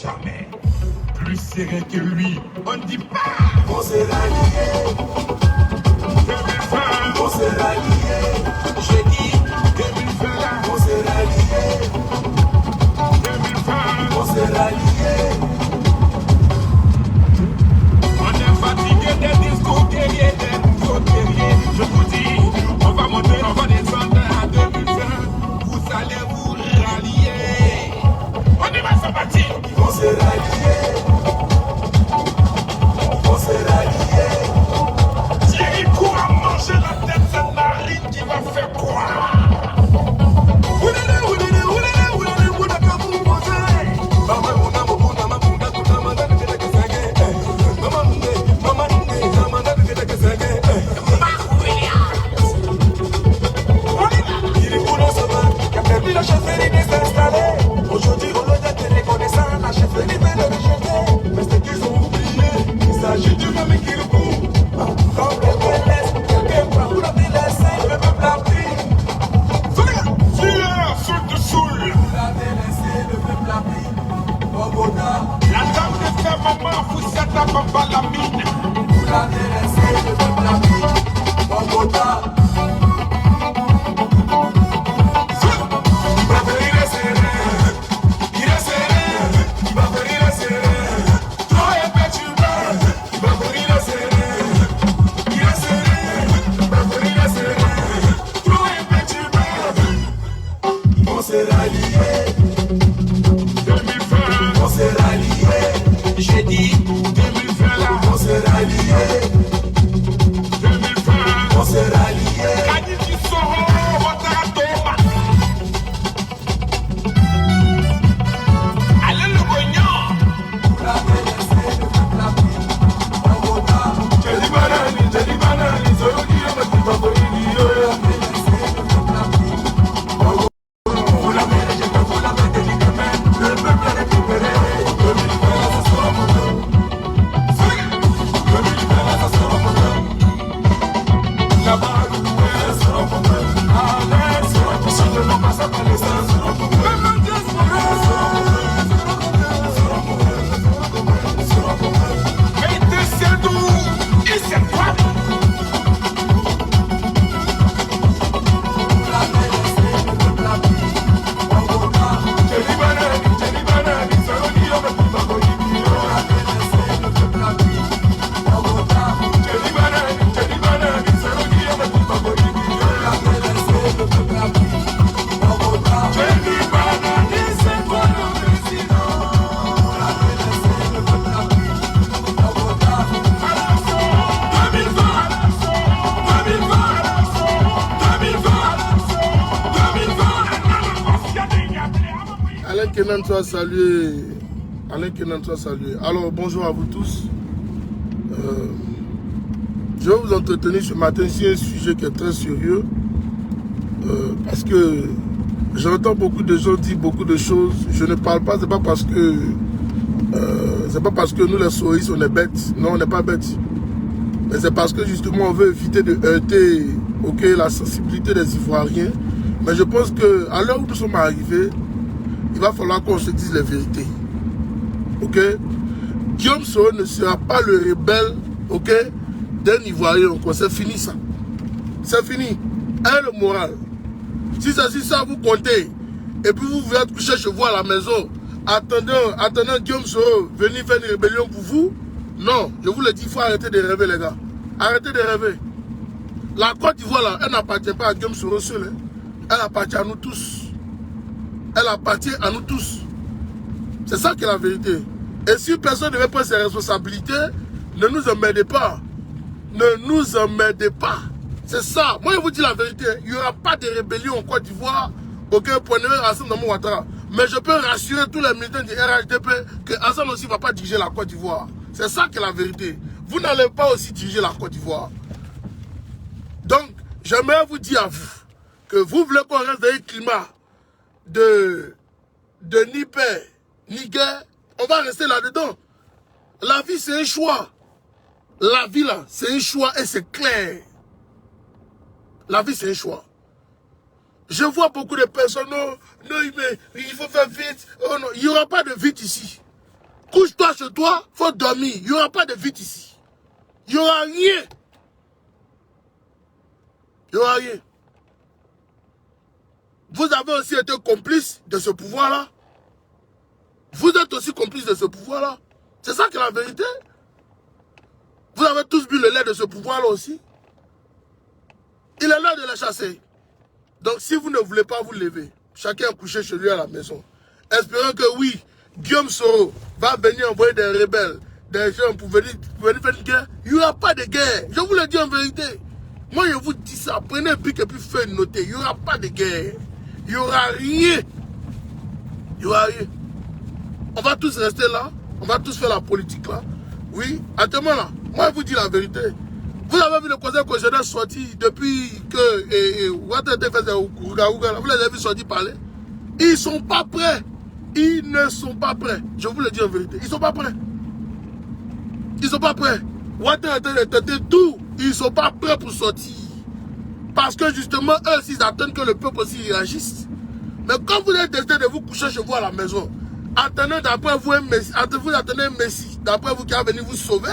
Jamais. Plus serré que lui, on ne dit pas. On s'est rallié. 2020, On s'est rallié. j'ai dit 2020, On s'est rallié. 2020. On s'est rallié. On est fatigué des discours guerriers, des discours guerriers. Je vous dis, on va monter, on va descendre à 2020. Vous allez vous rallier. On y va, c'est parti. On s'est rallié. On s'est rallié. Jéricho a mangé la tête, cette narine qui va faire quoi? La chefferie n'est installée. Aujourd'hui, au lieu d'être reconnaissant, la chefferie veut le rejeter. Mais c'est qu'ils ont oublié. Il s'agit du même qui le court. Comme quelqu'un laisse, quelqu'un prend. Vous l'avez laissé, le peuple a pris. Soul de soul. Vous l'avez laissé, le peuple a pris. Bogota. La dame de sa maman, vous êtes à Bamba la mine. Vous l'avez laissé, le peuple a pris. Bogota. On s'est rallié. 2020, On s'est rallié. j'ai dit 2020 là. On s'est rallié. 2020, On s'est rallié. Kadi qui sort, Ouattara. Allez le Gognon. Vous l'avez laissé, le peuple a pris. Bogota. Jelly banani, solo qui est ma petite favorite. Vous l'avez rejeté, vous l'avez délicat, mais le peuple a récupéré. 2020, ça sera mon temps. 2020, ça sera mon temps. Là-bas, Ça sera mon temps. allez, Ça sera mon temps. Si je ne passe pas les ça sera mon temps. même diaspora. Mais de c'est d'où il s'est pas. Vous l'avez laissé, le peuple a pris. Bogota. Jelly banani, solo qui est ma petite favorite. Vous l'avez laissé, le peuple a pris. Bogota. Jelly banani, solo qui est ma petite favorite. Vous l'avez laissé, le peuple a pris. Bogota. Jelly banani, c'est quoi le président? Vous l'avez laissé, le peuple a pris. Bogota. 2020, 2020. Alain Kenan, toi salué. Alain Kenan, toi salué. Alors, bonjour à vous tous. Je vais vous entretenir ce matin sur un sujet qui est très sérieux. Parce que j'entends beaucoup de gens dire beaucoup de choses. Je ne parle pas, c'est pas parce que nous les souris on est bêtes. Non, on n'est pas bêtes. Mais c'est parce que justement on veut éviter de heurter la sensibilité des Ivoiriens. Mais je pense qu'à l'heure où nous sommes arrivés, il va falloir qu'on se dise les vérités. Ok? Guillaume Soro ne sera pas le rebelle, ok, d'un Ivoirien encore. C'est fini ça. C'est fini. Le moral. Si ça vous comptez, et puis vous venez coucher chez vous à la maison, attendant Guillaume Soro venir faire une rébellion pour vous, non, je vous le dis, il faut arrêter de rêver, les gars. Arrêtez de rêver. La Côte d'Ivoire, là, elle n'appartient pas à Guillaume Soro seul. Hein. Elle appartient à nous tous. Elle appartient à nous tous. C'est ça qui est la vérité. Et si personne ne veut prendre ses responsabilités, ne nous emmerdez pas. Ne nous emmerdez pas. C'est ça. Moi, je vous dis la vérité. Il n'y aura pas de rébellion en Côte d'Ivoire. Aucun point de vue Hassan dans mon Ouattara. Mais je peux rassurer tous les militants du RHDP que Hassan aussi ne va pas diriger la Côte d'Ivoire. C'est ça qui est la vérité. Vous n'allez pas aussi diriger la Côte d'Ivoire. Donc, j'aimerais vous dire à vous que vous voulez qu'on reste dans un climat de ni paix, ni guerre. On va rester là-dedans. La vie, c'est un choix. La vie, là, c'est un choix et c'est clair. La vie, c'est un choix. Je vois beaucoup de personnes, non, il faut faire vite. Oh non, il n'y aura pas de vite ici. Couche-toi chez toi, faut dormir. Il n'y aura pas de vite ici. Il n'y aura rien. Il n'y aura rien. Vous avez aussi été complice de ce pouvoir-là. Vous êtes aussi complice de ce pouvoir-là. C'est ça qui est la vérité. Vous avez tous bu le lait de ce pouvoir-là aussi. Il est l'heure de les chasser. Donc si vous ne voulez pas vous lever, chacun couché chez lui à la maison. Espérons que oui, Guillaume Soro va venir envoyer des rebelles, des gens pour venir faire une guerre. Il n'y aura pas de guerre. Je vous le dis en vérité. Moi je vous dis ça. Prenez un pic et puis faites une noter. Il n'y aura pas de guerre. Il n'y aura rien. Il n'y aura rien. On va tous rester là. On va tous faire la politique là. Oui, attends-moi là. Moi je vous dis la vérité. Vous avez vu le conseil constitutionnel sorti depuis que Ouattara faisait Ouga, vous les avez vu sortir parler. Ils ne sont pas prêts. Ils ne sont pas prêts. Je vous le dis en vérité. Ils ne sont pas prêts. Ils ne sont pas prêts. Ouattara a tenté tout. Ils ne sont pas prêts pour sortir. Parce que justement, eux, s'ils attendent que le peuple aussi réagisse. Mais quand vous êtes décidé de vous coucher chez vous à la maison, attendez d'après vous un Messie, vous attendez un Messie, d'après vous qui va venir vous sauver,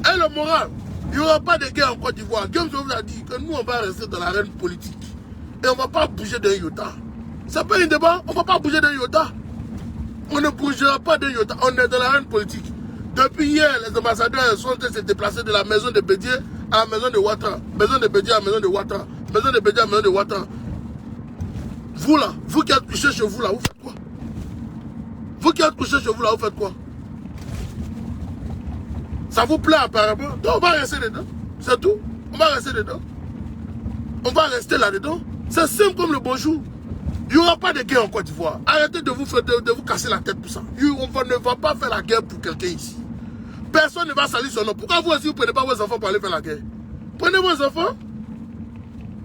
et le moral. Il n'y aura pas de guerre en Côte d'Ivoire. Guillaume vous a dit que nous, on va rester dans l'arène politique. Et on ne va pas bouger d'un iota. C'est pas un débat, on ne va pas bouger d'un iota. On ne bougera pas d'un iota. On est dans l'arène politique. Depuis hier, les ambassadeurs sont se déplacer de la maison de Bédié à la maison de Ouattara. Maison de Bédié à la maison de Ouattara. Maison de Bédié à la maison de Ouattara. Vous là, vous qui êtes couché chez vous là, vous faites quoi? Vous qui êtes couché chez vous là, vous faites quoi? Ça vous plaît apparemment? Donc on va rester dedans. C'est tout. On va rester dedans. On va rester là-dedans. C'est simple comme le bonjour. Il n'y aura pas de guerre en Côte d'Ivoire. Arrêtez de vous casser la tête pour ça. On ne va pas faire la guerre pour quelqu'un ici. Personne ne va salir son nom. Pourquoi vous aussi vous ne prenez pas vos enfants pour aller faire la guerre? Prenez vos enfants.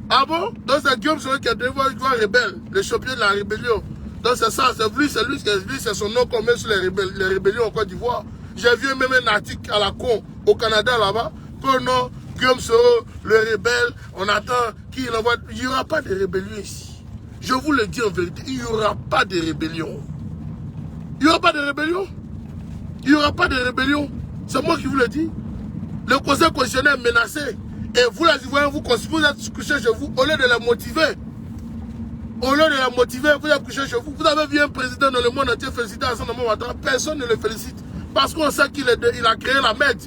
Ah bon? Donc c'est Guillaume Soro qui est devenu rebelle, le champion de la rébellion. Donc c'est ça, c'est lui, c'est son nom qu'on met sur les rébellions en Côte d'Ivoire. J'ai vu même un article à la con au Canada là-bas, que non, Guillaume Soro, le rebelle, on attend qu'il envoie. Il n'y aura pas de rébellion ici. Je vous le dis en vérité, il n'y aura pas de rébellion. Il n'y aura pas de rébellion. Il n'y aura pas de rébellion. C'est moi qui vous le dis. Le conseil constitutionnel est menacé. Et vous, les Ivoiriens, vous êtes couchés chez vous, au lieu de les motiver. Au lieu de les motiver, vous êtes couchés chez vous. Vous avez vu un président dans le monde entier féliciter à son nom, personne ne le félicite. Parce qu'on sait qu'il a créé la MED.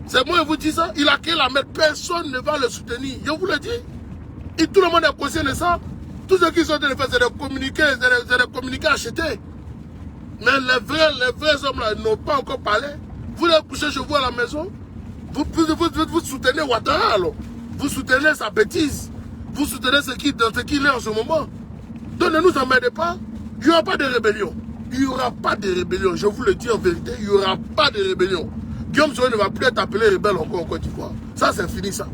C'est moi qui vous dis ça. Il a créé la MED. Personne ne va le soutenir. Je vous le dis. Et tout le monde est conscient de ça. Tout ce qu'ils sont en train de faire, c'est de communiquer acheter. Mais les vrais hommes là n'ont pas encore parlé. Vous les couchez chez vous à la maison. Vous soutenez Ouattara alors. Vous soutenez sa bêtise. Vous soutenez ce qu'il est en ce moment. Donc ne nous emmerdez pas. Il n'y aura pas de rébellion. Il n'y aura pas de rébellion. Je vous le dis en vérité, il n'y aura pas de rébellion. Guillaume Soro ne va plus être appelé rebelle encore en Côte d'Ivoire. Ça c'est fini ça.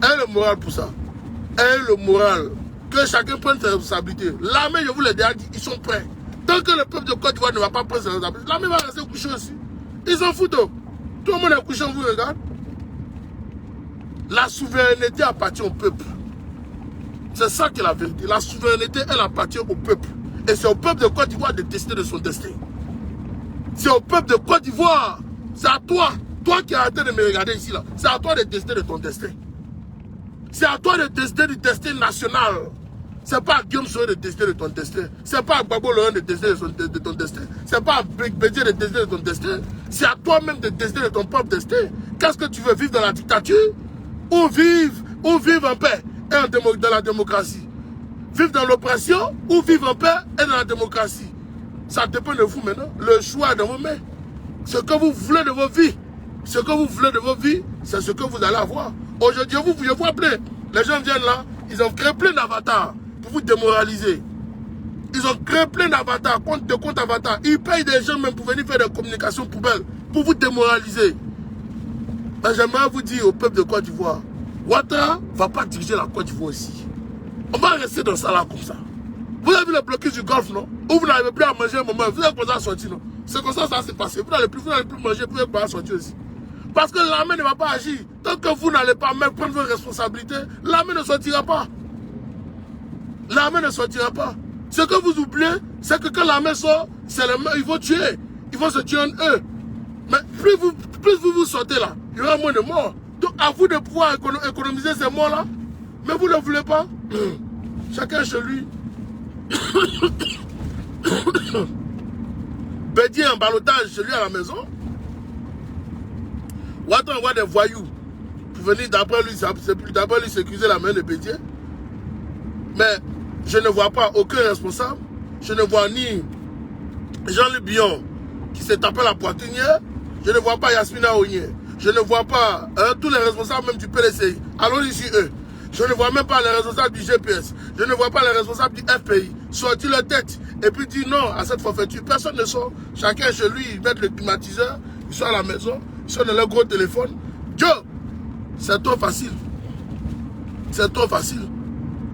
Et le moral pour ça. Et le moral. Que chacun prenne ses responsabilités. L'armée, je vous l'ai déjà dit, ils sont prêts. Tant que le peuple de Côte d'Ivoire ne va pas prendre ses responsabilités, l'armée va rester couchée aussi. Ils s'en foutent. Tout le monde est couché, on vous regarde. La souveraineté appartient au peuple. C'est ça qui est la vérité. La souveraineté, elle appartient au peuple. Et c'est au peuple de Côte d'Ivoire de décider de son destin. C'est au peuple de Côte d'Ivoire. C'est à toi. Toi qui as arrêté de me regarder ici là. C'est à toi de décider de ton destin. C'est à toi de décider du destin national. C'est pas à Guillaume Soro de décider de ton destin. C'est pas à Gbagbo Laurent de décider de ton destin. C'est pas à Bédié de décider de ton destin. C'est à toi-même de décider de ton propre destin. Qu'est-ce que tu veux, vivre dans la dictature ou vivre en paix et dans la démocratie? Vivre dans l'oppression ou vivre en paix et dans la démocratie? Ça dépend de vous maintenant. Le choix est dans vos mains. Ce que vous voulez de vos vies. Ce que vous voulez de vos vies, c'est ce que vous allez avoir. Aujourd'hui, je vous appelle. Les gens viennent là, ils ont créé plein d'avatars pour vous démoraliser. Ils ont créé plein d'avatars, compte avatars. Ils payent des gens même pour venir faire des communications poubelles, pour vous démoraliser. Mais j'aimerais vous dire au peuple de Côte d'Ivoire, Ouattara ne va pas diriger la Côte d'Ivoire aussi. On va rester dans ça là comme ça. Vous avez vu le blocus du Golfe, non? Où vous n'arrivez plus à manger un moment, vous avez commencé à sortir, non? C'est comme ça s'est passé. Vous n'allez plus manger, vous n'allez pas sortir aussi. Parce que l'armée ne va pas agir. Tant que vous n'allez pas même prendre vos responsabilités, l'armée ne sortira pas. L'armée ne sortira pas. Ce que vous oubliez, c'est que quand l'armée sort, c'est les mains, ils vont tuer. ils vont se tuer en eux. Mais plus vous sortez là, il y aura moins de morts. Donc à vous de pouvoir économiser ces morts-là. Mais vous ne le voulez pas. Chacun chez lui. Bédier en ballottage chez lui à la maison. Ouattara envoie des voyous pour venir d'après lui sécuriser la main de Bédier. Mais je ne vois pas aucun responsable. Je ne vois ni Jean-Luc Bion qui s'est tapé la poitrine hier. Je ne vois pas Yasmina Ounier. Je ne vois pas tous les responsables même du PDCI. Allons-y sur eux. Je ne vois même pas les responsables du GPS. Je ne vois pas les responsables du FPI. Sortir leur tête et puis dire non à cette forfaiture. Personne ne sort. Chacun chez lui, ils mettent le climatiseur. Ils sont à la maison. Ils sont dans leur gros téléphone. Joe, c'est trop facile. C'est trop facile.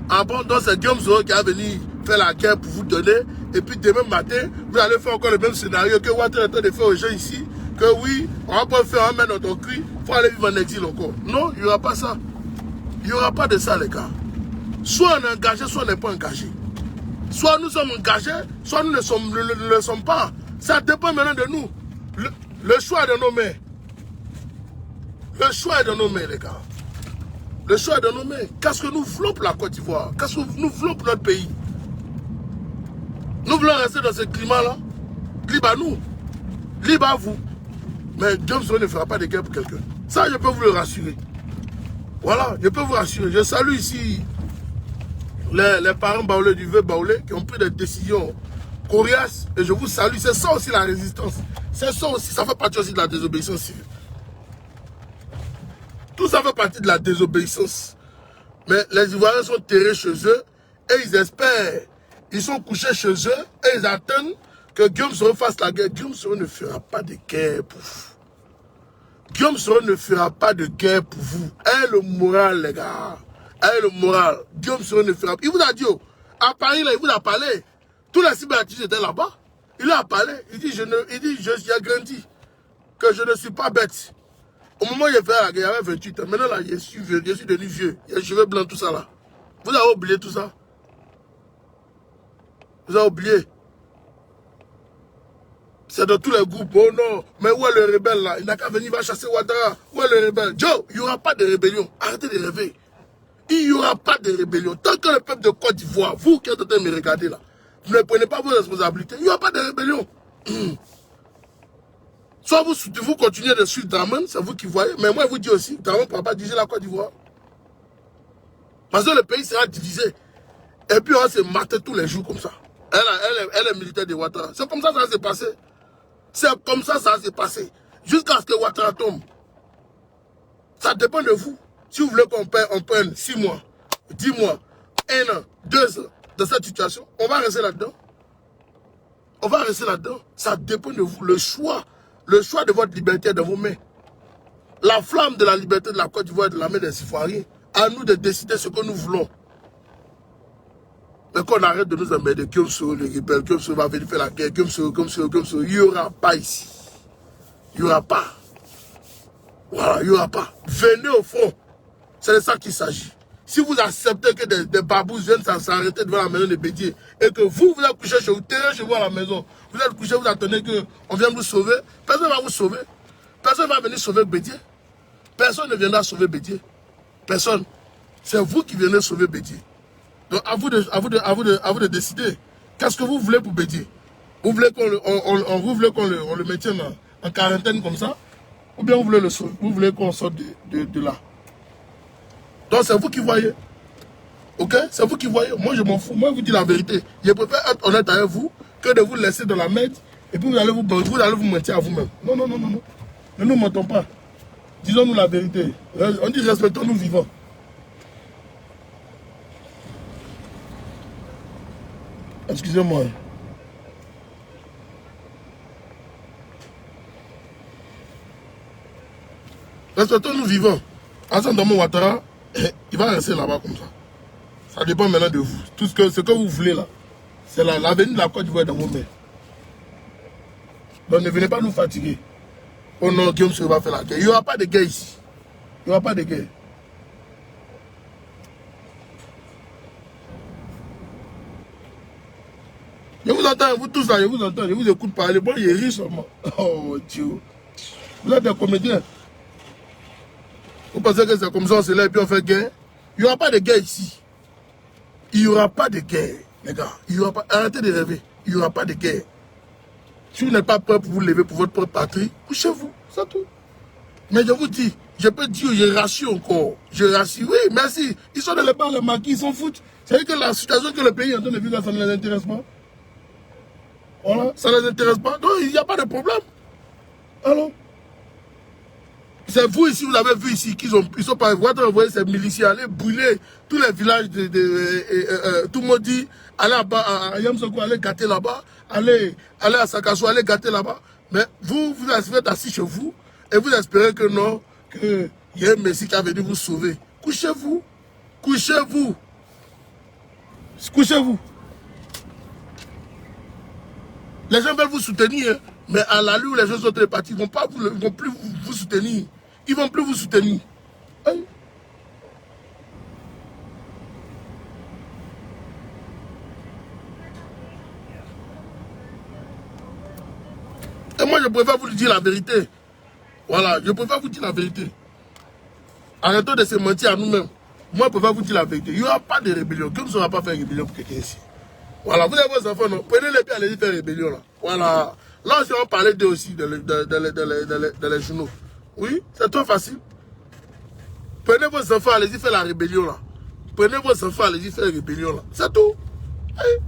Ah bon, donc c'est Guillaume Soro qui a venu faire la guerre pour vous donner. Et puis demain matin, vous allez faire encore le même scénario que Ouattara est en train de faire aux gens ici. Que oui, on va pas faire un main dans ton cul. Il faut aller vivre en exil encore. Non, il n'y aura pas ça. Il n'y aura pas de ça, les gars. Soit on est engagé, soit on n'est pas engagé. Soit nous sommes engagés, soit nous ne le sommes pas. Ça dépend maintenant de nous. Le choix est dans nos mains. Le choix est dans nos mains, les gars. Le choix est dans nos mains. Qu'est-ce que nous voulons pour la Côte d'Ivoire? Qu'est-ce que nous voulons pour notre pays? Nous voulons rester dans ce climat-là. Libre à nous. Libre à vous. Mais Guillaume Soro ne fera pas de guerre pour quelqu'un. Ça, je peux vous le rassurer. Voilà, je peux vous rassurer. Je salue ici les parents baoulés du vœu baoulé qui ont pris des décisions coriaces. Et je vous salue. C'est ça aussi la résistance. C'est ça aussi, ça fait partie aussi de la désobéissance civile. Tout ça fait partie de la désobéissance. Mais les Ivoiriens sont terrés chez eux et ils espèrent. Ils sont couchés chez eux et ils attendent que Guillaume Soro fasse la guerre. Guillaume Soro ne fera pas de guerre pour vous. Guillaume Soro ne fera pas de guerre pour vous. Ayez le moral, les gars. Ayez le moral. Guillaume Soro ne fera pas. Il vous a dit, oh, à Paris, là, il vous a parlé. Tous les cyberartistes étaient là-bas. Il a parlé. Il dit, j'ai grandi. Que je ne suis pas bête. Au moment où il fait la guerre, il avait 28 ans. Maintenant, là, je suis devenu vieux. Il y a les cheveux blancs, tout ça, là. Vous avez oublié tout ça? Vous avez oublié? C'est dans tous les groupes. Oh non, mais où est le rebelle là? Il n'a qu'à venir, il va chasser Ouattara. Où est le rebelle? Joe, il n'y aura pas de rébellion. Arrêtez de rêver. Il n'y aura pas de rébellion. Tant que le peuple de Côte d'Ivoire, vous qui êtes en train de me regarder là, vous ne prenez pas vos responsabilités, il n'y aura pas de rébellion. Soit vous continuez de suivre Draman, c'est vous qui voyez. Mais moi, je vous dis aussi, Draman ne pourra pas diriger la Côte d'Ivoire. Parce que le pays sera divisé. Et puis on va se mater tous les jours comme ça. Elle est militaire de Ouattara. C'est comme ça que ça s'est passé. C'est comme ça que ça s'est passé. Jusqu'à ce que Ouattara tombe. Ça dépend de vous. Si vous voulez qu'on prenne 6 mois, 10 mois, 1 an, 2 ans de cette situation, on va rester là-dedans. On va rester là-dedans. Ça dépend de vous. Le choix de votre liberté est dans vos mains. La flamme de la liberté de la Côte d'Ivoire est de la main des Ivoiriens. À nous de décider ce que nous voulons. Mais qu'on arrête de nous emmerder, Guillaume Soro, les rebelles, Guillaume Soro va venir faire la guerre, Guillaume Soro, il n'y aura pas ici. Il n'y aura pas. Voilà, il n'y aura pas. Venez au front. C'est de ça qu'il s'agit. Si vous acceptez que des babous viennent s'arrêter devant la maison de Bédier et que vous êtes couché chez vous, terrez chez vous à la maison, vous êtes couché, vous attendez qu'on vienne vous sauver, personne ne va vous sauver. Personne ne va venir sauver Bédier. Personne ne viendra sauver Bédier. Personne. C'est vous qui venez sauver Bédier. Donc à vous de décider. Qu'est-ce que vous voulez pour Bédier? Vous voulez qu'on le maintienne en quarantaine comme ça? Ou bien vous voulez le sauver? Vous voulez qu'on sorte de là? Donc c'est vous qui voyez. Ok? C'est vous qui voyez. Moi je m'en fous. Moi je vous dis la vérité. Je préfère être honnête avec vous que de vous laisser dans la merde et puis vous allez vous mentir à vous-même. Non. Ne nous mentons pas. Disons-nous la vérité. On dit respectons-nous vivants. Excusez-moi. Respectons-nous vivants. Hassan Damo Ouattara, il va rester là-bas comme ça. Ça dépend maintenant de vous. Tout ce que vous voulez là, c'est l'avenir de la Côte d'Ivoire dans vos mains. Donc ne venez pas nous fatiguer. Oh non, Guillaume Soro va faire la guerre. Il n'y aura pas de guerre ici. Il n'y aura pas de guerre. Je vous entends, vous tous là, je vous entends, je vous écoute parler. Bon, il rit seulement. Oh Dieu. Vous êtes des comédiens. Vous pensez que c'est comme ça, on se lève et puis on fait guerre? Il n'y aura pas de guerre ici. Il n'y aura pas de guerre, les gars. Il y aura pas... Arrêtez de rêver. Il n'y aura pas de guerre. Si vous n'êtes pas prêt pour vous lever pour votre propre patrie, couchez-vous. C'est tout. Mais je vous dis, je peux dire, je rassure encore. Je rassure. Oui, merci. Ils sont dans les bars, les maquis, ils s'en foutent. C'est que la situation que le pays est en train de vivre, ça ne les intéresse pas. Voilà, ça ne les intéresse pas. Donc, il n'y a pas de problème. Alors, c'est vous ici, vous avez vu ici qu'ils sont pas envoyés ces miliciens aller brûler tous les villages tout le monde dit, allez à Yamsoko, allez gâter là-bas, allez à Sakasso, allez gâter là-bas. Mais vous êtes assis chez vous et vous espérez que non, qu'il y a un Messie qui a venu vous sauver. Couchez-vous. Couchez-vous. Couchez-vous. Les gens veulent vous soutenir, hein, mais à la lutte où les gens sont partis, ils ne vont plus vous soutenir. Ils ne vont plus vous soutenir. Hein? Et moi, je préfère vous dire la vérité. Voilà, je préfère vous dire la vérité. Arrêtons de se mentir à nous-mêmes. Moi, je préfère vous dire la vérité. Il n'y aura pas de rébellion. Comme ça, on ne va pas faire rébellion pour quelqu'un ici. Voilà, vous avez vos enfants, non? Prenez-les puis allez-y faire rébellion, là. Voilà. Là, on parlait d'eux aussi, dans les journaux. Oui, c'est trop facile. Prenez vos enfants, allez-y faire la rébellion, là. Prenez vos enfants, allez-y faire la rébellion, là. C'est tout. Hey.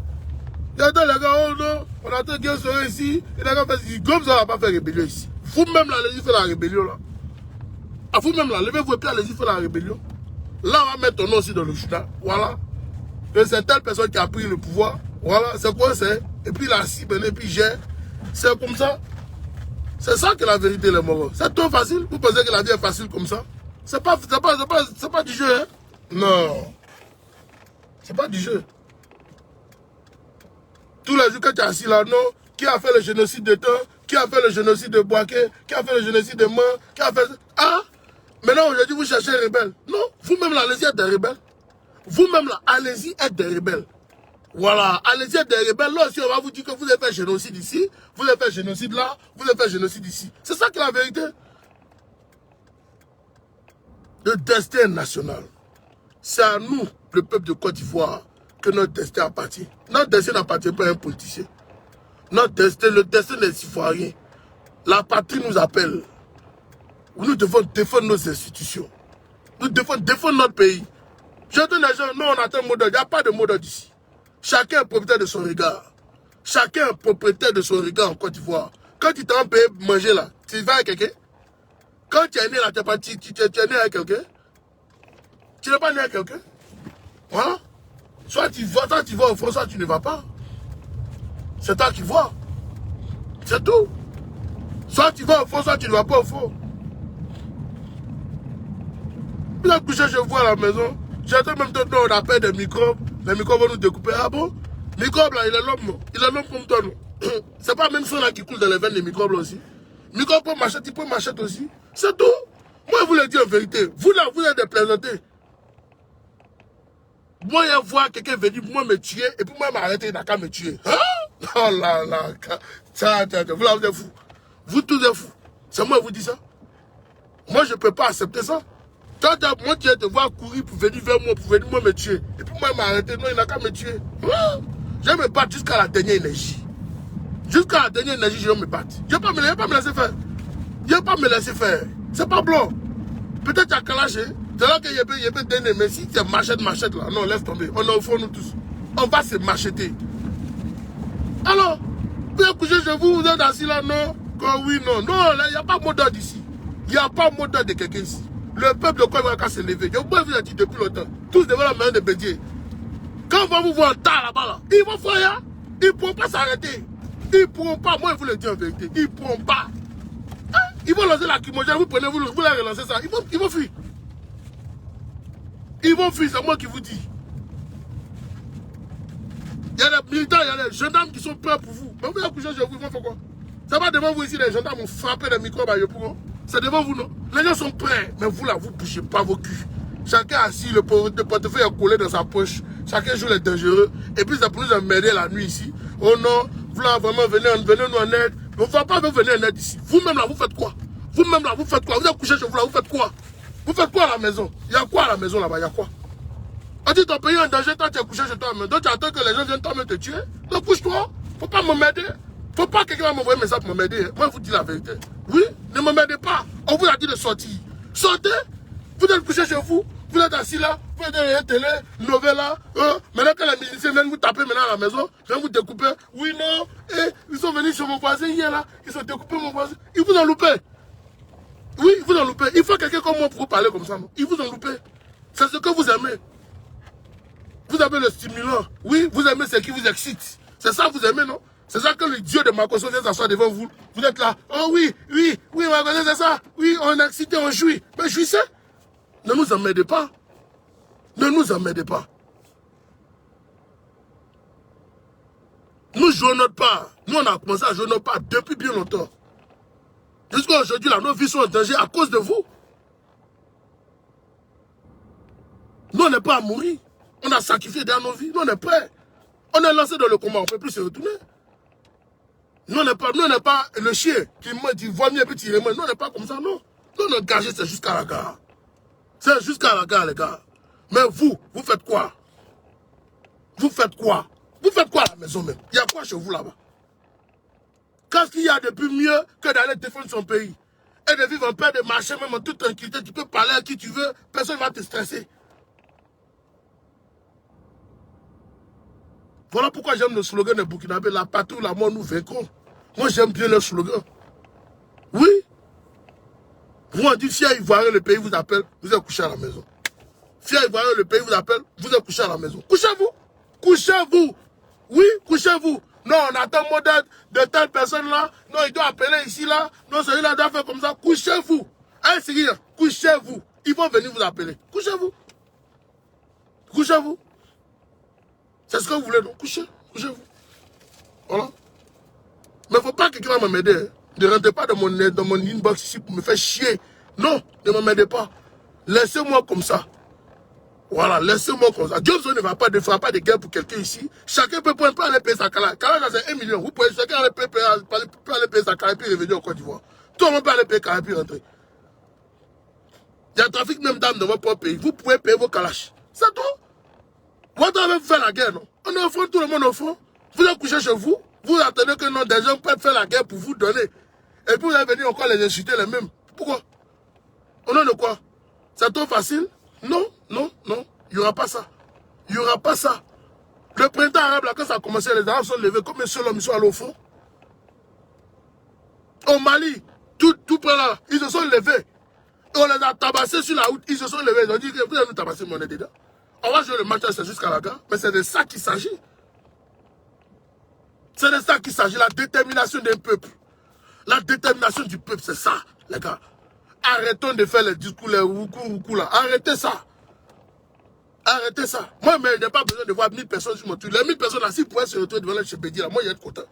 J'entends les gars, oh non, on attend qu'ils soient ici. Et les gars, comme ça, on ne va pas faire rébellion ici. Vous-même, là, allez-y faire la rébellion, là. À vous-même, là, levez-vous et puis allez-y faire la rébellion. Là, on va mettre ton nom aussi dans le journal. Voilà. Et c'est telle personne qui a pris le pouvoir. Voilà, c'est quoi c'est? Et puis la cible, et puis gère. C'est comme ça. C'est ça que la vérité, les moraux. C'est trop facile. Vous pensez que la vie est facile comme ça? C'est pas du jeu, hein? Non. C'est pas du jeu. Tous les jours que tu es assis là, non? Qui a fait le génocide de temps? Qui a fait le génocide de Boaké? Qui a fait le génocide de Mans? Qui a fait... Ah? Maintenant, aujourd'hui, vous cherchez un rebelle. Non, vous-même là, allez-y être des rebelles. Vous-même là, allez-y être des rebelles. Voilà, allez-y être des rebelles. Là aussi, on va vous dire que vous avez fait génocide ici, vous avez fait génocide là, vous avez fait génocide ici. C'est ça qui est la vérité. Le destin national. C'est à nous, le peuple de Côte d'Ivoire, que notre destin appartient. Notre destin n'appartient pas à un politicien. Notre destin, le destin des Ivoiriens. La patrie nous appelle. Nous devons défendre nos institutions. Nous devons défendre notre pays. J'entends les gens, non, on attend un mot d'ordre. Il n'y a pas de mot d'ordre ici. Chacun est propriétaire de son regard. Chacun est propriétaire de son regard en Côte d'Ivoire. Quand tu t'en payes manger là, tu vas avec quelqu'un. Quand tu es né là, tu es né avec quelqu'un. Tu n'es pas né avec quelqu'un. Voilà. Soit tu vas au fond, soit tu ne vas pas. C'est toi qui vois. C'est tout. Soit tu vas au fond, soit tu ne vas pas au fond. Vous êtes couché chez vous à la maison. J'entends même ton nom, on appelle des microbes. Les microbes vont nous découper. Ah bon? Microbe là, il est l'homme. Il est l'homme comme toi, non? C'est pas même ça là qui coule dans les veines des microbes là aussi. Microbe peut machette, il peut machette aussi. C'est tout. Moi, je vous le dis en vérité. Vous là, vous êtes des plaisantés. Moi, je vois quelqu'un venir, moi me tuer, et puis moi m'arrêter, il n'a qu'à me tuer. Hein? Oh là là. Vous là, vous êtes fous. Vous tous êtes fous. C'est moi qui vous dis ça. Moi, je ne peux pas accepter ça. Toi, moi, tu vas te voir courir pour venir vers moi, pour venir moi me tuer. Et puis moi, m'arrêter. Non, il n'a qu'à me tuer. Je vais me battre jusqu'à la dernière énergie. Jusqu'à la dernière énergie, je vais me battre. Je ne vais pas me laisser faire. Je ne vais pas me laisser faire. C'est pas blanc. Peut-être à calaché. C'est là qu'il y a peut donner. Mais si tu es machette là, non, laisse tomber. On est au fond, nous tous. On va se macheter. Alors, vous êtes couché chez vous, vous êtes assis là, non? Quand oui, non. Non, il n'y a pas mot d'ordre ici. Il n'y a pas mot d'ordre de quelqu'un ici. Le peuple de quoi il va se lever. Je vous ai dit depuis longtemps. Tous devant la main de Bédier. Quand on va vous voir tard là-bas, là, ils vont faire. Ils ne pourront pas s'arrêter. Ils ne pourront pas. Moi, je vous le dis en vérité. Ils ne pourront pas. Hein? Ils vont lancer la lacrymogène. Vous prenez, vous la relancez ça. Ils vont fuir. Ils vont fuir, c'est moi qui vous dis. Il y a des militaires, il y a des gendarmes qui sont prêts pour vous. Mais vous accouchez chez vous, ils vont faire quoi? Ça va devant vous ici, les gendarmes vont frapper les microbes à Yopougon. C'est devant vous, non? Les gens sont prêts, mais vous là, vous ne bougez pas vos culs. Chacun assis, le portefeuille est collé dans sa poche. Chacun joue les dangereux. Et puis, ça pour nous emmerder la nuit ici. oh non, voilà, vraiment, venez nous en aide. Mais on ne va pas venir en aide ici. Vous-même là, vous faites quoi? Vous-même là, vous faites quoi? Vous êtes couché chez vous là, vous faites quoi? Vous faites quoi à la maison? Il y a quoi à la maison là-bas? Il y a quoi? On dit ton pays est en danger, toi tu es couché chez toi. Donc tu attends que les gens viennent toi-même te tuer. Donc couche-toi. Faut pas m'emmerder. Faut pas que quelqu'un m'envoie un message pour m'aider. Moi je vous dis la vérité. Oui, ne m'emmerdez pas. On vous a dit de sortir. Sortez. Vous êtes couché chez vous. Vous êtes assis là. Vous êtes derrière la télé, nouvelle là. Maintenant que les musiciens viennent vous taper maintenant à la maison, viennent vous découper. Oui, non. Et ils sont venus chez mon voisin hier là. Ils ont découpé mon voisin. Ils vous ont loupé. Oui, ils vous ont loupé. Il faut quelqu'un comme moi pour vous parler comme ça. Non? Ils vous ont loupé. C'est ce que vous aimez. Vous avez le stimulant. Oui, vous aimez ce qui vous excite. C'est ça que vous aimez, non? C'est ça que le Dieu de Makosso vient s'asseoir devant vous. Vous êtes là. Oh oui, Makosso, c'est ça. Oui, on est excité, on jouit. Mais jouissez. Ne nous emmerdez pas. Ne nous emmerdez pas. Nous jouons notre part. Nous, on a commencé à jouer notre part depuis bien longtemps. Jusqu'à aujourd'hui, là, nos vies sont en danger à cause de vous. Nous, on n'est pas à mourir. On a sacrifié dans nos vies. Nous, on est prêts. On est lancé dans le combat. On ne peut plus se retourner. Nous, on n'est pas le chien qui voit mieux et puis tirer moins. Nous, on n'est pas comme ça, non. Nous, on est engagé, c'est jusqu'à la gare. C'est jusqu'à la gare, les gars. Mais vous faites quoi? Vous faites quoi? Vous faites quoi à la maison même? Il y a quoi chez vous là-bas? Qu'est-ce qu'il y a de plus mieux que d'aller défendre son pays? Et de vivre en paix, de marcher même en toute tranquillité. Tu peux parler à qui tu veux. Personne ne va te stresser. Voilà pourquoi j'aime le slogan de Burkinabé, la patrie ou la mort, nous vaincrons. Moi, j'aime bien le slogan. Oui. Vous on dit, fier ivoirien, le pays vous appelle, vous êtes couché à la maison. Fier ivoirien, le pays vous appelle, vous êtes couché à la maison. Couchez-vous. Couchez-vous. Oui, couchez-vous. Non, on attend mon date de telle personne là. Non, il doit appeler ici là. Non, celui-là doit faire comme ça. Couchez-vous. Hein, c'est rien. Couchez-vous. Ils vont venir vous appeler. Couchez-vous. Couchez-vous. C'est ce que vous voulez, non? Couchez-vous. Voilà. Mais il ne faut pas que quelqu'un va m'aider. Hein. Ne rentrez pas dans mon inbox ici pour me faire chier. Non, ne m'aidez pas. Laissez-moi comme ça. Voilà, laissez-moi comme ça. Dieu ne va pas de guerre pour quelqu'un ici. Chacun peut aller payer sa cala. Cala, c'est 1 million. Vous pouvez chacun aller payer sa cala et puis revenir au Côte d'Ivoire. Tout le monde peut aller payer cala et puis rentrer. Il y a un trafic même d'âmes dans votre propre pays. Vous pouvez payer vos calaches. C'est tout. Vous avez fait la guerre, non? On est au front, tout le monde au front. Vous êtes couché chez vous. Vous attendez que non, des gens peuvent faire la guerre pour vous donner. Et puis vous allez venir encore les insulter les mêmes. Pourquoi? Au nom de quoi? C'est trop facile? Non. Il n'y aura pas ça. Il n'y aura pas ça. Le printemps arabe, là, quand ça a commencé, les Arabes sont levés comme un seul homme, ils sont allés au fond. Au Mali, tout près là, ils se sont levés. Et on les a tabassés sur la route, ils se sont levés. Ils ont dit que vous allez nous tabasser, mais on est dedans. On va jouer le match jusqu'à la gare, mais c'est de ça qu'il s'agit. C'est de ça qu'il s'agit, la détermination d'un peuple. La détermination du peuple, c'est ça, les gars. Arrêtons de faire les discours, les roucou là. Arrêtez ça. Arrêtez ça. Moi, mais je n'ai pas besoin de voir 1000 personnes sur mon truc. Les 1000 personnes là, s'ils pouvaient se retrouver devant le Chebedi là, moi, je vais être content.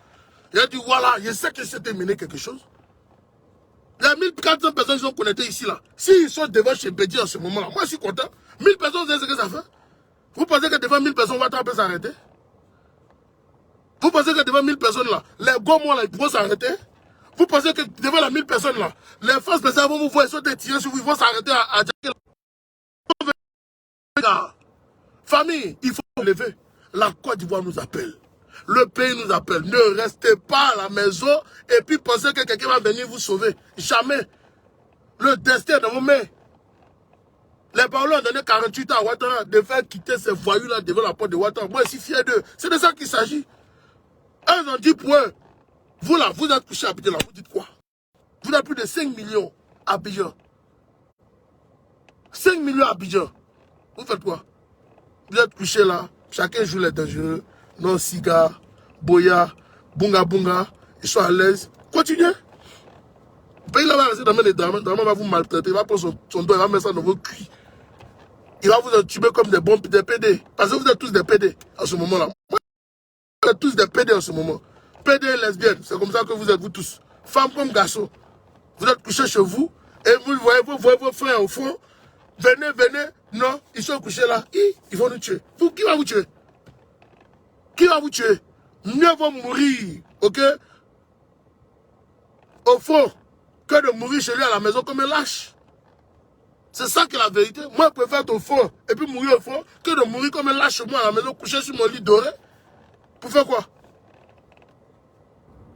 Il a dit, voilà, je sais que c'est terminé quelque chose. Les 1400 personnes qui sont connectées ici là, s'ils sont devant Chebedi en ce moment là, moi, je suis content. 1000 personnes, vous savez ce que ça fait? Vous pensez que devant 1000 personnes, on va s'arrêter? Vous pensez que devant 1000 personnes là, les gomons là, ils pourront s'arrêter? Vous pensez que devant les 1000 personnes là, les forces spéciales vont vous voir, ils sont tirés sur vous, ils vont s'arrêter à dire. Famille, il faut se lever. La Côte d'Ivoire nous appelle. Le pays nous appelle. Ne restez pas à la maison et puis pensez que quelqu'un va venir vous sauver. Jamais. Le destin est dans vos mains. Les parents ont donné 48 ans à Ouattara de faire quitter ces voyous-là devant la porte de Ouattara. Moi, je suis fier d'eux. C'est de ça qu'il s'agit. Ils ont dit pour eux, vous là, vous êtes couché à Abidjan là, vous dites quoi? Vous avez plus de 5 millions à Abidjan. 5 millions à Abidjan. Vous faites quoi? Vous êtes couché là, chacun joue les dangereux, non cigare, boya, bunga bunga, ils sont à l'aise. Continuez. Le pays là va rester dans les drames, Draman va vous maltraiter, il va prendre son doigt, il va mettre ça dans vos cuits. Il va vous entuber comme des bons des PD. Parce que vous êtes tous des PD en ce moment-là. Vous êtes tous des PD en ce moment. PD et lesbiennes, c'est comme ça que vous êtes vous tous. Femmes comme garçons. Vous êtes couchés chez vous et vous voyez vos frères au fond. Venez, non, ils sont couchés là. Ils vont nous tuer. Qui va vous tuer? Qui va vous tuer? Mieux vaut mourir, ok, au fond, que de mourir chez lui à la maison comme un lâche. C'est ça qui est la vérité. Moi, je préfère être au fond et puis mourir au fond que de mourir comme un lâche chez moi à la maison, couché sur mon lit doré. Pour faire quoi?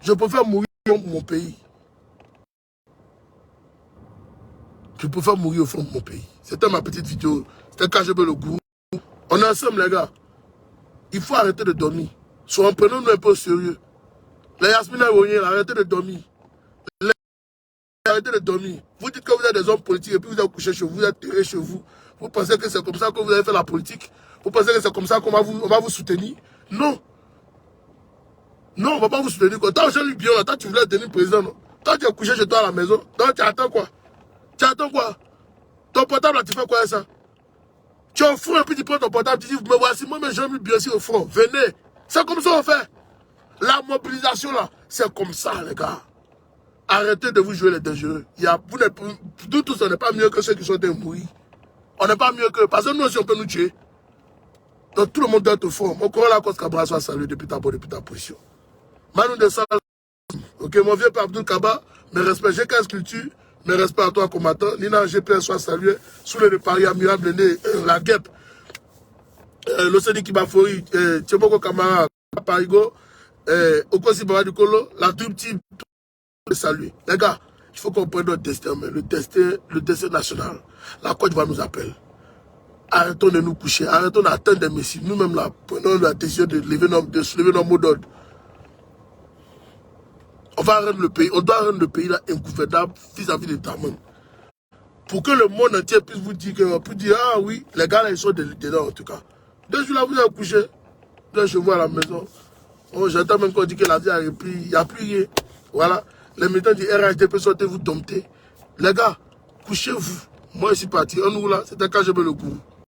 Je préfère mourir pour mon pays. Je préfère mourir au fond de mon pays. C'était ma petite vidéo. C'était KGB le gourou. On est ensemble, les gars. Il faut arrêter de dormir. Soit prenons-nous un peu au sérieux. Les Yasmina Royen, arrêtez de dormir. Arrêtez de dormir. Vous dites que vous êtes des hommes politiques et puis vous êtes couchés chez vous, vous êtes tirés chez vous. Vous pensez que c'est comme ça que vous avez fait la politique? Vous pensez que c'est comme ça qu'on va vous soutenir? Non. Non, on ne va pas vous soutenir. Toi, Jean-Luc Bion, toi, tu voulais devenir président, non? Toi, tu es couché chez toi à la maison. Donc, tu attends quoi? Tu attends quoi? Ton portable, là, tu fais quoi avec ça? Tu es au front et puis tu prends ton portable, tu dis, mais voici, moi, mais Jean-Luc Bion, au front. Venez. C'est comme ça qu'on fait. La mobilisation, là, c'est comme ça, les gars. Arrêtez de vous jouer les dangereux. Nous tous, on n'est pas mieux que ceux qui sont mourir. On n'est pas mieux que... Parce que nous aussi, on peut nous tuer. Donc, tout le monde doit être au fond. Mon corps, là, cause Kabra soit salué depuis ta position. Manu de Sal, ok, mon vieux père Abdul Kaba, mes respects, G15 Culture, mes respects à toi, combattant. Nina GPS soit salué. Sous le Paris, admirable, la guêpe, l'Océanie Kibafori, Tchemoko Kamara, Parigo, Okosi Baba du Kolo, la Dupti, saluer. Les gars, il faut qu'on prenne notre destin, mais le destin national. La Côte d'Ivoire nous appelle. Arrêtons de nous coucher, arrêtons d'attendre des messieurs. Nous-mêmes là, prenons la décision de soulever nos mots d'ordre. On va rendre le pays, on doit rendre le pays là ingouvernable vis-à-vis des Tamans. Pour que le monde entier puisse vous dire ah oui, les gars là ils sont dedans en tout cas. Deux jours là vous avez couché, deux chez vous à la maison. Oh, j'entends même qu'on dit que la vie a repris, il n'y a plus rien. Voilà. Les militants du RHDP sortez vous dompter. Les gars, couchez-vous. Moi je suis parti. On nous là, c'était KGB le goût.